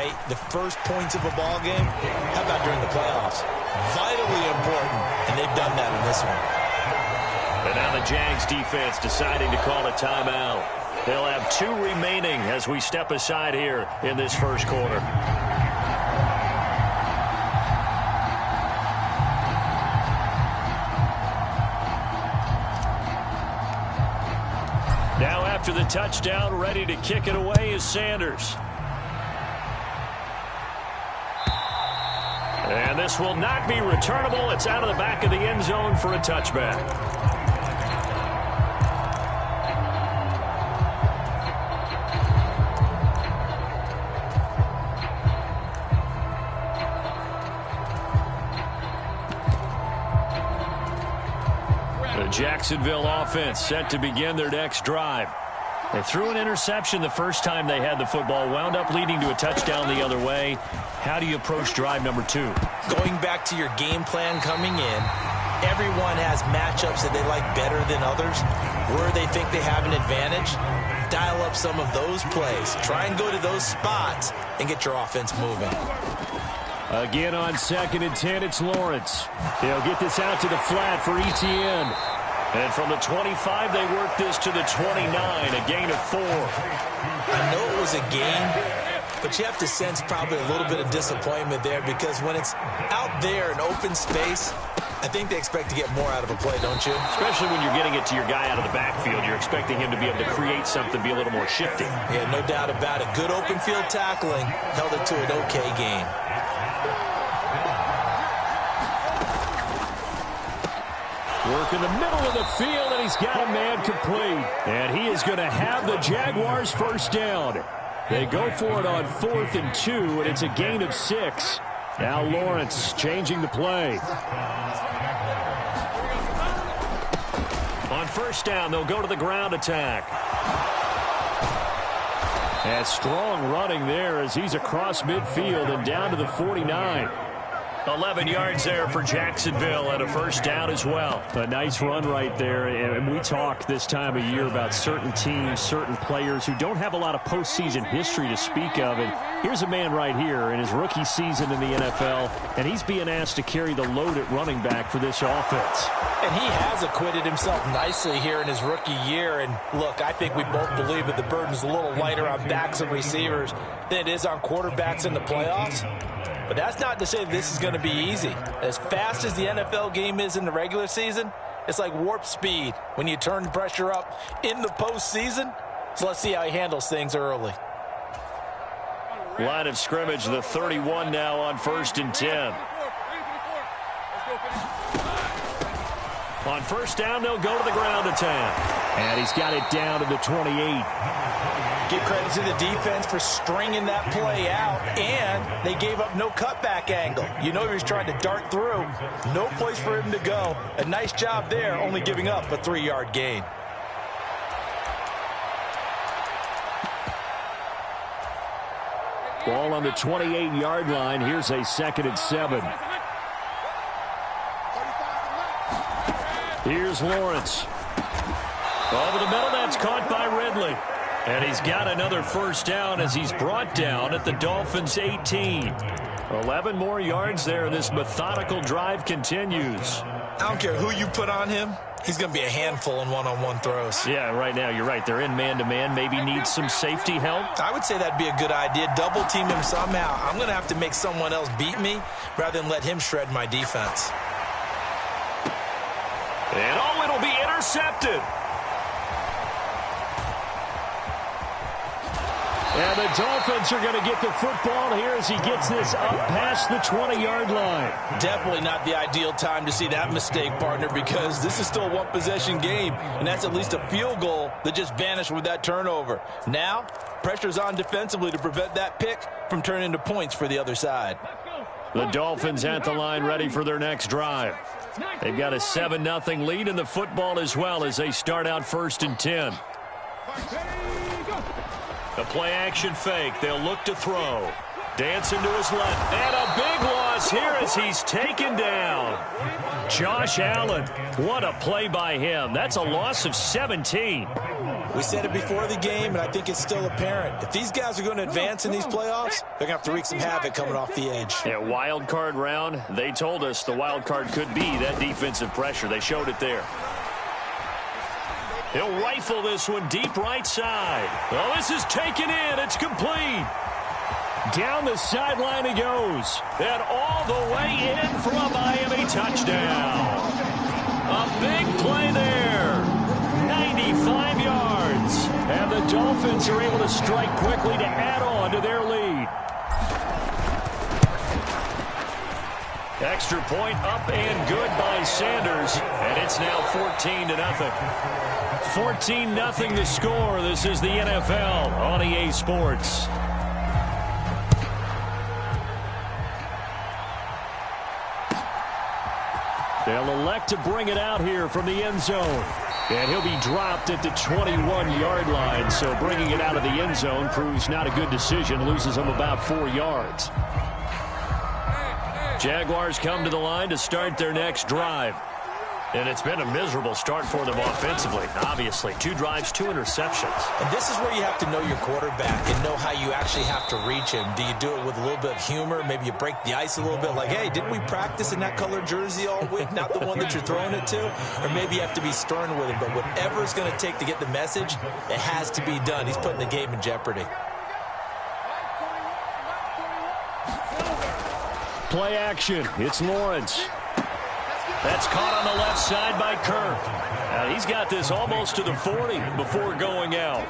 night, the first points of a ball game, how about during the playoffs? Vitally important, and they've done that in this one. And now the Jags defense deciding to call a timeout. They'll have 2 remaining as we step aside here in this first quarter. Now after the touchdown, ready to kick it away is Sanders. And this will not be returnable. It's out of the back of the end zone for a touchback. The Jacksonville offense set to begin their next drive. They threw an interception the first time they had the football, wound up leading to a touchdown the other way. How do you approach drive number 2? Going back to your game plan coming in, everyone has matchups that they like better than others. Where they think they have an advantage, dial up some of those plays. Try and go to those spots and get your offense moving. Again on 2nd and 10, it's Lawrence. He'll get this out to the flat for Etienne. And from the 25, they work this to the 29, a gain of 4. I know it was a gain, but you have to sense probably a little bit of disappointment there, because when it's out there in open space, I think they expect to get more out of a play, don't you? Especially when you're getting it to your guy out of the backfield. You're expecting him to be able to create something, be a little more shifty. Yeah, no doubt about it. Good open field tackling held it to an okay gain. Work in the middle of the field, and he's got a man complete. And he is going to have the Jaguars first down. They go for it on 4th and 2, and it's a gain of 6. Now Lawrence changing the play. On first down, they'll go to the ground attack. And strong running there as he's across midfield and down to the 49. 11 yards there for Jacksonville and a first down as well. A nice run right there. And we talk this time of year about certain teams, certain players who don't have a lot of postseason history to speak of. And here's a man right here in his rookie season in the NFL, and he's being asked to carry the load at running back for this offense. And he has acquitted himself nicely here in his rookie year. And look, I think we both believe that the burden's a little lighter on backs and receivers than it is on quarterbacks in the playoffs. But that's not to say this is going to be easy. As fast as the NFL game is in the regular season, it's like warp speed when you turn the pressure up in the postseason. So let's see how he handles things early. Line of scrimmage, the 31 now on 1st and 10. On first down, they'll go to the ground attack. And he's got it down to the 28. Give credit to the defense for stringing that play out, and they gave up no cutback angle. You know he was trying to dart through. No place for him to go. A nice job there, only giving up a 3-yard gain. Ball on the 28-yard line. Here's a 2nd and 7. Here's Lawrence. Over the middle, that's caught by Ridley. And he's got another first down as he's brought down at the Dolphins' 18. 11 more yards there. This methodical drive continues. I don't care who you put on him. He's going to be a handful in one-on-one throws. Yeah, right now, you're right. They're in man-to-man. Maybe need some safety help. I would say that'd be a good idea. Double team him somehow. I'm going to have to make someone else beat me rather than let him shred my defense. And oh, it'll be intercepted. And the Dolphins are going to get the football here as he gets this up past the 20-yard line. Definitely not the ideal time to see that mistake, partner, because this is still a one-possession game, and that's at least a field goal that just vanished with that turnover. Now, pressure's on defensively to prevent that pick from turning into points for the other side. The Dolphins at the line ready for their next drive. They've got a 7-0 lead in the football as well as they start out 1st and 10. The play-action fake. They'll look to throw. Dancing to his left. And a big loss here as he's taken down. Josh Allen. What a play by him. That's a loss of 17. We said it before the game, and I think it's still apparent. If these guys are going to advance in these playoffs, they're going to have to wreak some havoc coming off the edge. Yeah, wild card round. They told us the wild card could be that defensive pressure. They showed it there. He'll rifle this one deep right side. Oh, this is taken in. It's complete. Down the sideline he goes. And all the way in for a Miami touchdown. A big play there. 95 yards. And the Dolphins are able to strike quickly to add on to their lead. Extra point up and good by Sanders. And it's now 14-0. 14-0 the score. This is the NFL on EA Sports. They'll elect to bring it out here from the end zone. And he'll be dropped at the 21-yard line. So bringing it out of the end zone proves not a good decision. Loses him about 4 yards. Jaguars come to the line to start their next drive. And it's been a miserable start for them offensively. Obviously, 2 drives, 2 interceptions. And this is where you have to know your quarterback and know how you actually have to reach him. Do you do it with a little bit of humor? Maybe you break the ice a little bit like, hey, didn't we practice in that colored jersey all week? Not the one that you're throwing it to? Or maybe you have to be stern with him. But whatever it's going to take to get the message, it has to be done. He's putting the game in jeopardy. Play action. It's Lawrence. That's caught on the left side by Kirk. Now he's got this almost to the 40 before going out.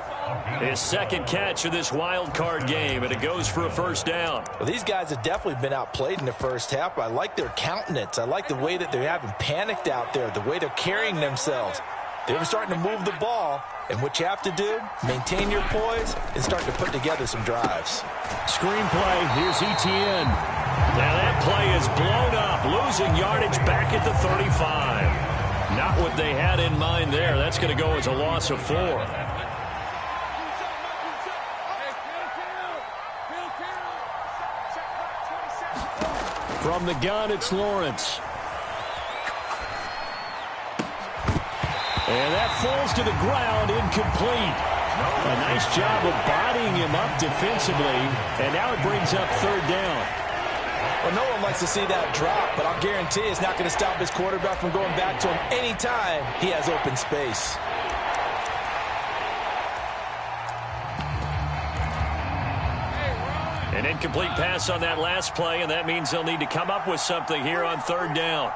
His second catch of this wild card game, and it goes for a first down. Well, these guys have definitely been outplayed in the first half. I like their countenance. I like the way that they're having panicked out there, the way they're carrying themselves. They're starting to move the ball, and what you have to do, maintain your poise and start to put together some drives. Screenplay, here's ETN. Now that play is blown up, losing yardage back at the 35. Not what they had in mind there. That's going to go as a loss of 4. From the gun, it's Lawrence. And that falls to the ground, incomplete. A nice job of bodying him up defensively, and now it brings up third down. Well, no one likes to see that drop, but I'll guarantee it's not going to stop his quarterback from going back to him anytime he has open space. An incomplete pass on that last play, and that means they'll need to come up with something here on third down.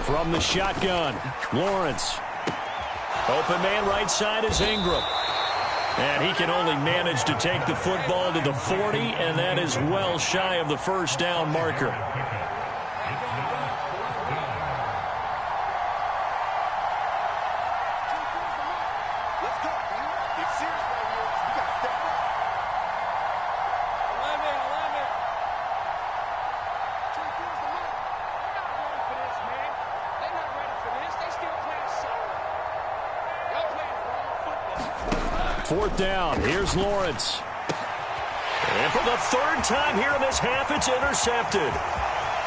From the shotgun, Lawrence. Open man right side is Ingram. And he can only manage to take the football to the 40, and that is well shy of the first down marker. Fourth down, here's Lawrence. And for the third time here in this half, it's intercepted.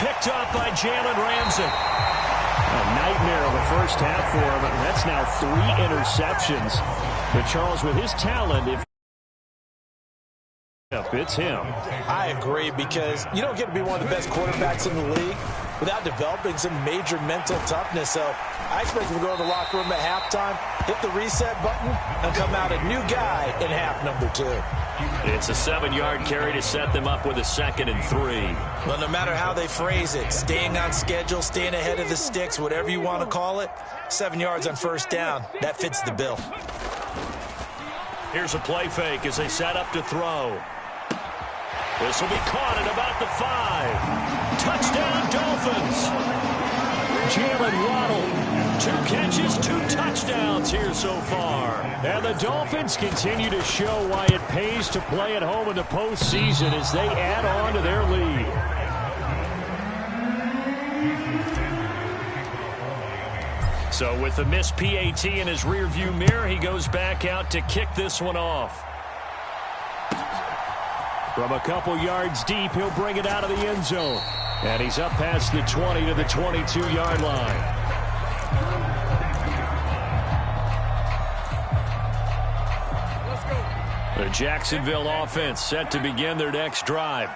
Picked up by Jalen Ramsey. A nightmare of the first half for him, and that's now 3 interceptions. But Charles, with his talent, if it's him. I agree, because you don't get to be one of the best quarterbacks in the league without developing some major mental toughness. So I expect him to go in the locker room at halftime, hit the reset button, and come out a new guy in half number 2. It's a 7-yard carry to set them up with a 2nd and 3. Well, no matter how they phrase it, staying on schedule, staying ahead of the sticks, whatever you want to call it, 7 yards on first down, that fits the bill. Here's a play fake as they set up to throw. This will be caught at about the 5. Touchdown, Dolphins. Jalen Waddle, 2 catches, 2 touchdowns here so far. And the Dolphins continue to show why it pays to play at home in the postseason as they add on to their lead. So with the missed PAT in his rearview mirror, he goes back out to kick this one off. From a couple yards deep, he'll bring it out of the end zone. And he's up past the 20 to the 22-yard line. The Jacksonville offense set to begin their next drive.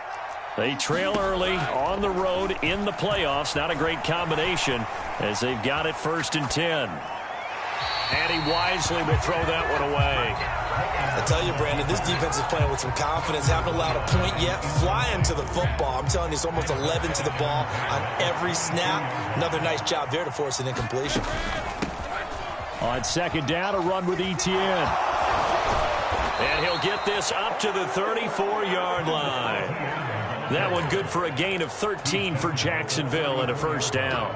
They trail early on the road in the playoffs. Not a great combination as they've got it 1st and 10. And he wisely will throw that one away. I tell you, Brandon, this defense is playing with some confidence. Haven't allowed a point yet. Flying to the football. I'm telling you, it's almost 11 to the ball on every snap. Another nice job there to force an incompletion. On 2nd down, a run with Etienne. And he'll get this up to the 34-yard line. That one good for a gain of 13 for Jacksonville and a 1st down.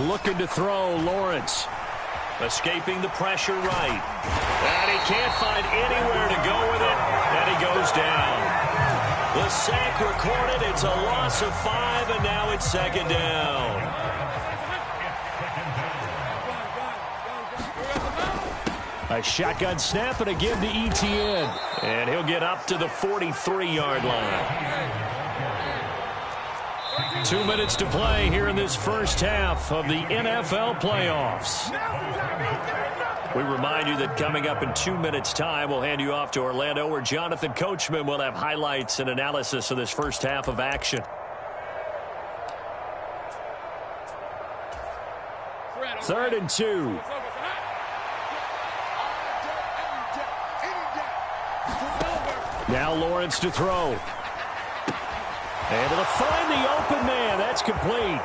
Looking to throw, Lawrence. Escaping the pressure right. And he can't find anywhere to go with it, and he goes down. The sack recorded. It's a loss of 5, and now it's 2nd down. A shotgun snap and a give to Etienne. And he'll get up to the 43-yard line. 2 minutes to play here in this first half of the NFL playoffs. We remind you that coming up in 2 minutes' time, we'll hand you off to Orlando, where Jonathan Coachman will have highlights and analysis of this first half of action. 3rd and 2. Now Lawrence to throw. Able to find the open man. That's complete.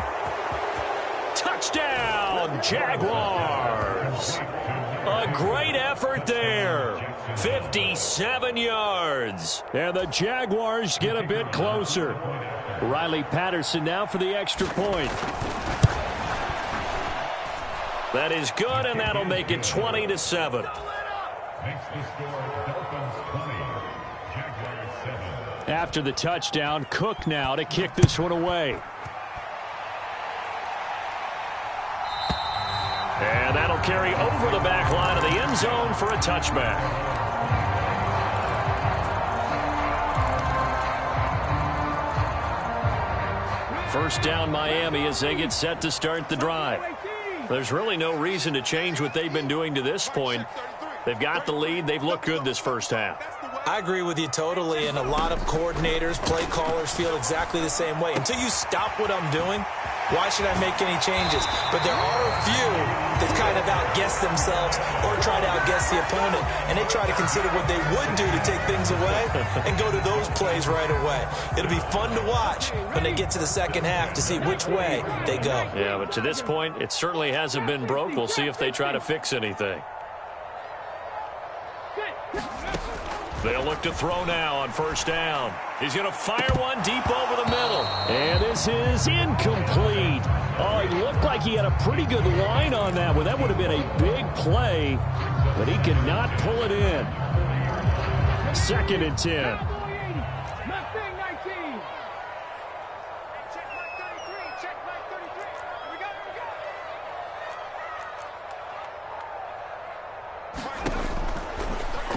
Touchdown, Jaguars. A great effort there. 57 yards. And the Jaguars get a bit closer. Riley Patterson now for the extra point. That is good, and that'll make it 20-7. After the touchdown, Cook now to kick this one away. And that'll carry over the back line of the end zone for a touchback. First down, Miami, as they get set to start the drive. There's really no reason to change what they've been doing to this point. They've got the lead. They've looked good this first half. I agree with you totally, and a lot of coordinators, play callers feel exactly the same way. Until you stop what I'm doing, why should I make any changes? But there are a few that kind of outguess themselves or try to outguess the opponent, and they try to consider what they would do to take things away and go to those plays right away. It'll be fun to watch when they get to the second half to see which way they go. Yeah, but to this point, it certainly hasn't been broke. We'll see if they try to fix anything. They'll look to throw now on 1st down. He's going to fire one deep over the middle. And this is incomplete. Oh, it looked like he had a pretty good line on that one. That would have been a big play, but he could not pull it in. 2nd and 10.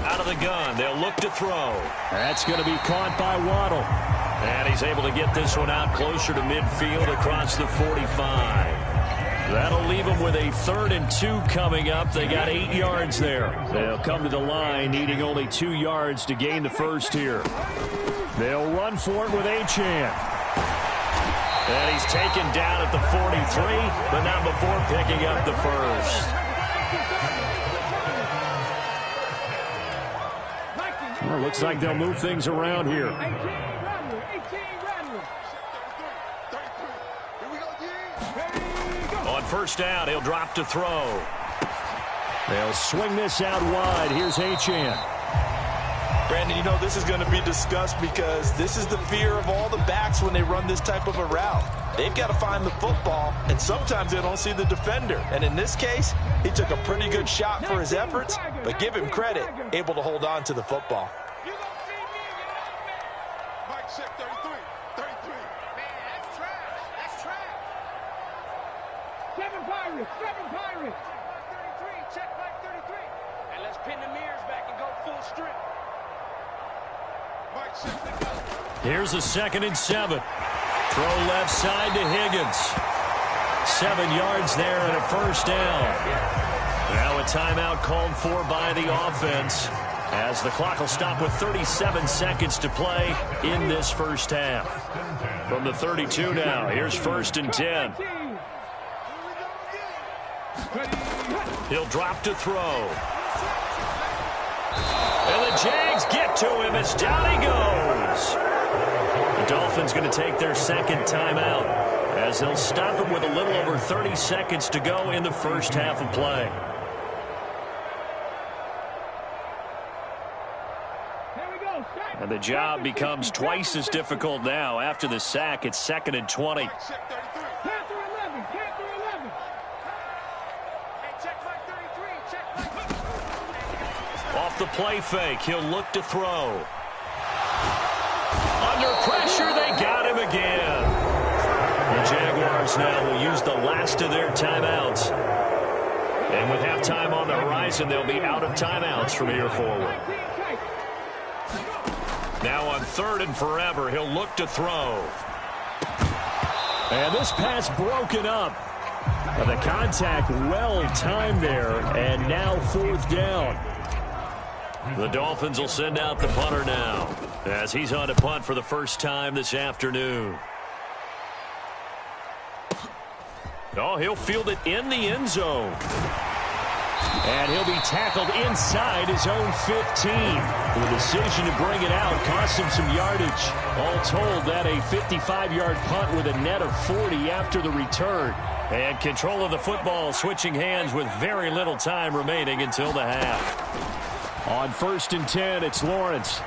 Out of the gun, they'll look to throw. That's going to be caught by Waddle. And he's able to get this one out closer to midfield across the 45. That'll leave them with a 3rd and 2 coming up. They got 8 yards there. They'll come to the line, needing only 2 yards to gain the first here. They'll run for it with Achane. And he's taken down at the 43, but not before picking up the first. Well, looks like they'll move things around here. On 1st down, he'll drop to throw. They'll swing this out wide. Here's Achane. Brandon, you know this is going to be discussed because this is the fear of all the backs when they run this type of a route. They've got to find the football, and sometimes they don't see the defender. And in this case, he took a pretty good shot for his efforts, but give him credit, able to hold on to the football. Seven Pirates. check Mike 33. And let's pin the mirrors back and go full strip. Here's a 2nd and 7. Throw left side to Higgins. 7 yards there and a first down. Now a timeout called for by the offense, as the clock will stop with 37 seconds to play in this first half. From the 32 now, here's 1st and 10. He'll drop to throw. And the Jags get to him as down he goes. The Dolphins going to take their 2nd timeout, as they'll stop him with a little over 30 seconds to go in the first half of play. And the job becomes twice as difficult now. After the sack, it's 2nd and 20. Off the play fake, he'll look to throw. Under pressure, they got him again. The Jaguars now will use the last of their timeouts. And with halftime on the horizon, they'll be out of timeouts from here forward. Now on 3rd and forever, he'll look to throw. And this pass broken up. The contact well timed there, and now 4th down. The Dolphins will send out the punter now, as he's on to punt for the first time this afternoon. Oh, he'll field it in the end zone. And he'll be tackled inside his own 15. The decision to bring it out cost him some yardage. All told, that a 55-yard punt with a net of 40 after the return. And control of the football switching hands with very little time remaining until the half. On 1st and 10, it's Lawrence.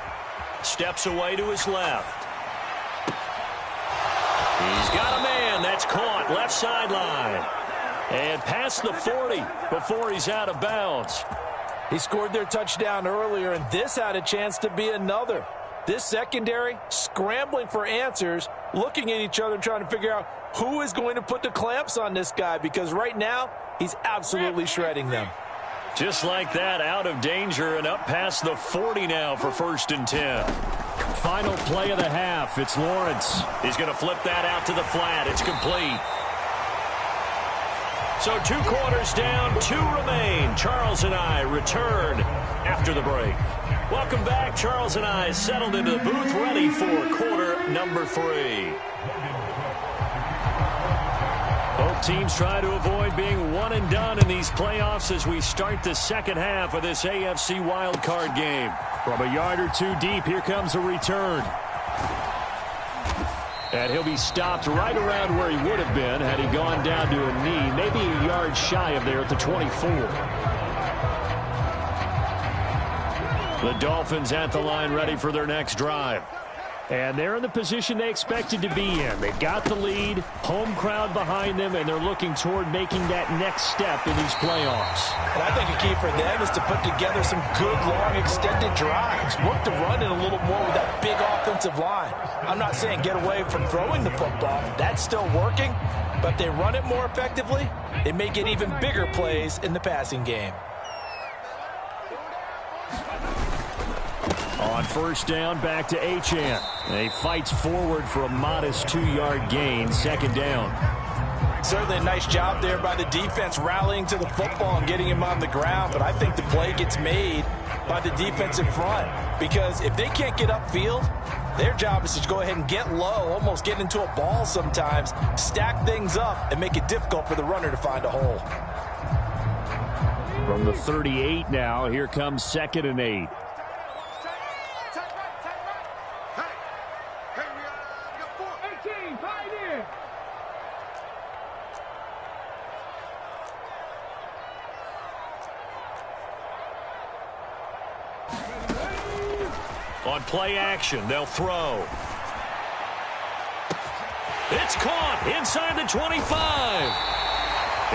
Steps away to his left. He's got a man. That's caught. Left sideline. And past the 40 before he's out of bounds. He scored their touchdown earlier, and this had a chance to be another. This secondary scrambling for answers, looking at each other, trying to figure out who is going to put the clamps on this guy, because right now he's absolutely shredding them. Just like that, out of danger and up past the 40 now for 1st and 10. Final play of the half. It's Lawrence. He's going to flip that out to the flat. It's complete. So 2 quarters down, 2 remain. Charles and I return after the break. Welcome back. Charles and I settled into the booth, ready for quarter number 3. Both teams try to avoid being one and done in these playoffs as we start the second half of this AFC wildcard game. From a yard or 2 deep, here comes a return. And he'll be stopped right around where he would have been had he gone down to a knee, maybe a yard shy of there at the 24. The Dolphins at the line, ready for their next drive. And they're in the position they expected to be in. They've got the lead, home crowd behind them, and they're looking toward making that next step in these playoffs. And I think a key for them is to put together some good, long, extended drives. Work to run it a little more with that big offensive line. I'm not saying get away from throwing the football. That's still working. But if they run it more effectively, they may get even bigger plays in the passing game. On 1st down, back to Achane. He fights forward for a modest 2-yard gain, 2nd down. Certainly a nice job there by the defense rallying to the football and getting him on the ground, but I think the play gets made by the defensive front, because if they can't get upfield, their job is to go ahead and get low, almost get into a ball sometimes, stack things up, and make it difficult for the runner to find a hole. From the 38 now, here comes 2nd and 8. On play action, they'll throw. It's caught inside the 25.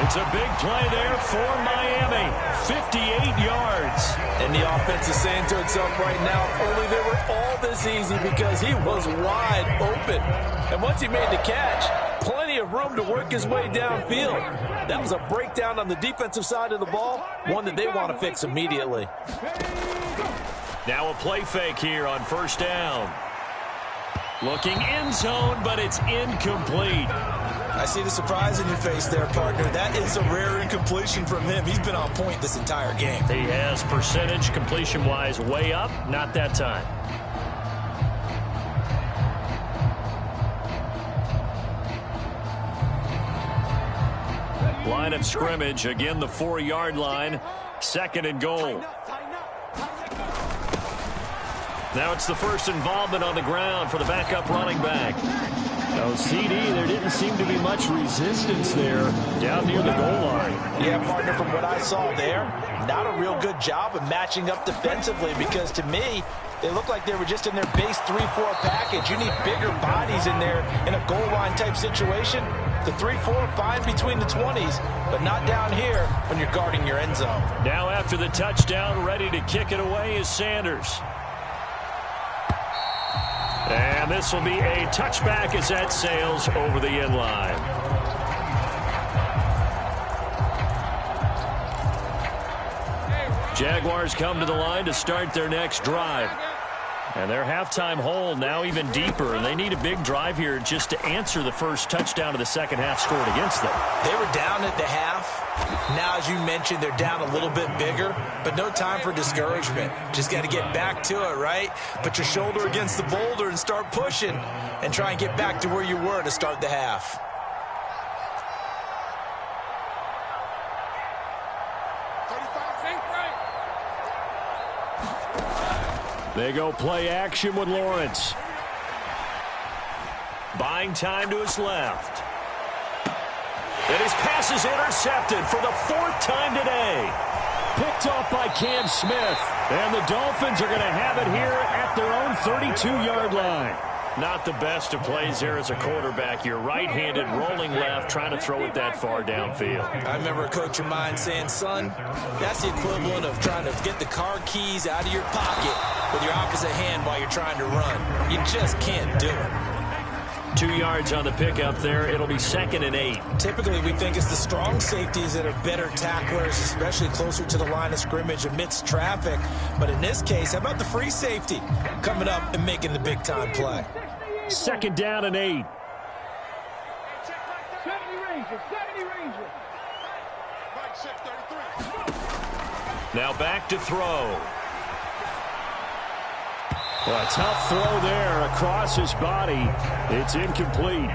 It's a big play there for Miami. 58 yards. And the offense is saying to itself right now, if only they were all this easy, because he was wide open. And once he made the catch, plenty of room to work his way downfield. That was a breakdown on the defensive side of the ball, one that they want to fix immediately. Now a play fake here on first down. Looking end zone, but it's incomplete. I see the surprise in your face there, partner. That is a rare incompletion from him. He's been on point this entire game. He has percentage completion-wise way up, not that time. Line of scrimmage, again the 4-yard line, 2nd and goal. Now it's the first involvement on the ground for the backup running back. Oh, CD, there didn't seem to be much resistance there down near the goal line. Yeah, partner, from what I saw there, not a real good job of matching up defensively, because to me, they looked like they were just in their base 3-4 package. You need bigger bodies in there in a goal line type situation. The 3-4, fine between the 20s, but not down here when you're guarding your end zone. Now after the touchdown, ready to kick it away is Sanders. And this will be a touchback as that sails over the end line. Jaguars come to the line to start their next drive. And their halftime hole now even deeper, and they need a big drive here just to answer the first touchdown of the second half scored against them. They were down at the half. Now, as you mentioned, they're down a little bit bigger, but no time for discouragement. Just got to get back to it, right? Put your shoulder against the boulder and start pushing and try and get back to where you were to start the half. They go play action with Lawrence. Buying time to his left. And his pass is intercepted for the 4th time today. Picked off by Cam Smith. And the Dolphins are going to have it here at their own 32-yard line. Not the best of plays there as a quarterback. You're right-handed, rolling left, trying to throw it that far downfield. I remember a coach of mine saying, son, that's the equivalent of trying to get the car keys out of your pocket with your opposite hand while you're trying to run. You just can't do it. 2 yards on the pickup there. It'll be 2nd and 8. Typically, we think it's the strong safeties that are better tacklers, especially closer to the line of scrimmage amidst traffic. But in this case, how about the free safety coming up and making the big-time play? 2nd down and 8. 70 Ranger. Now back to throw. Well, a tough throw there across his body. It's incomplete.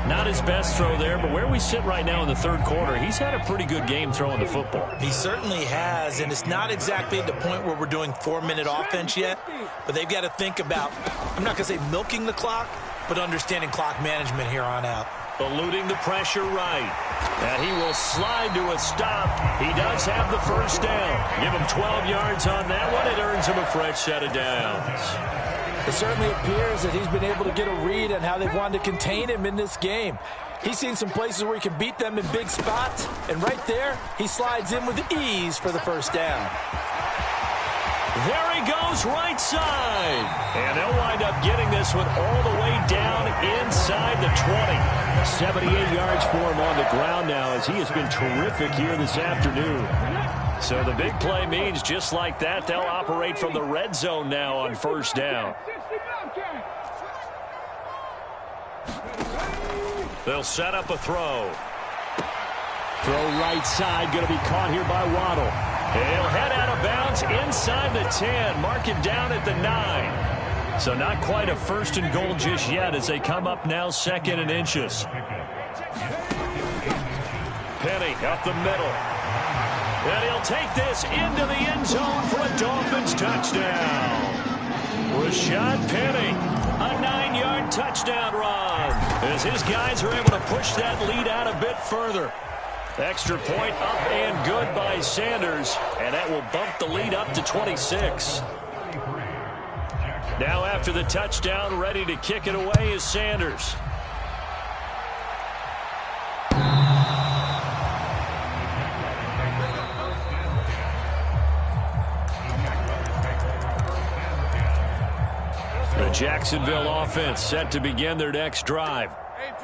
Not his best throw there, but where we sit right now in the 3rd quarter, he's had a pretty good game throwing the football. He certainly has, and it's not exactly at the point where we're doing 4-minute offense yet, but they've got to think about, I'm not going to say milking the clock, but understanding clock management here on out. Eluding the pressure right. And he will slide to a stop. He does have the first down. Give him 12 yards on that one. It earns him a fresh set of downs. It certainly appears that he's been able to get a read on how they've wanted to contain him in this game. He's seen some places where he can beat them in big spots, and right there, he slides in with ease for the first down. There he goes right side. And they'll wind up getting this one all the way down inside the 20. 78 yards for him on the ground now, as he has been terrific here this afternoon. So the big play means just like that, they'll operate from the red zone now on first down. They'll set up a throw. Throw right side, going to be caught here by Waddle. He'll head out of bounds inside the 10, mark him down at the 9. So not quite a 1st and goal just yet as they come up now 2nd and inches. Penny up the middle. And he'll take this into the end zone for a Dolphins touchdown. Rashad Penny, a 9-yard touchdown run as his guys are able to push that lead out a bit further. Extra point up and good by Sanders, and that will bump the lead up to 26. Now after the touchdown, ready to kick it away is Sanders. The Jacksonville offense set to begin their next drive.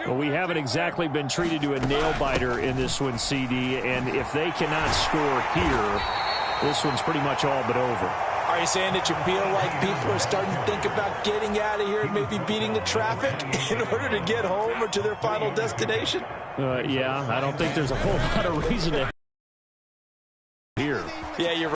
Well, we haven't exactly been treated to a nail-biter in this one, CD, and if they cannot score here, this one's pretty much all but over. Are you saying that you feel like people are starting to think about getting out of here and maybe beating the traffic in order to get home or to their final destination? Yeah, I don't think there's a whole lot of reason to here. Yeah, you're right.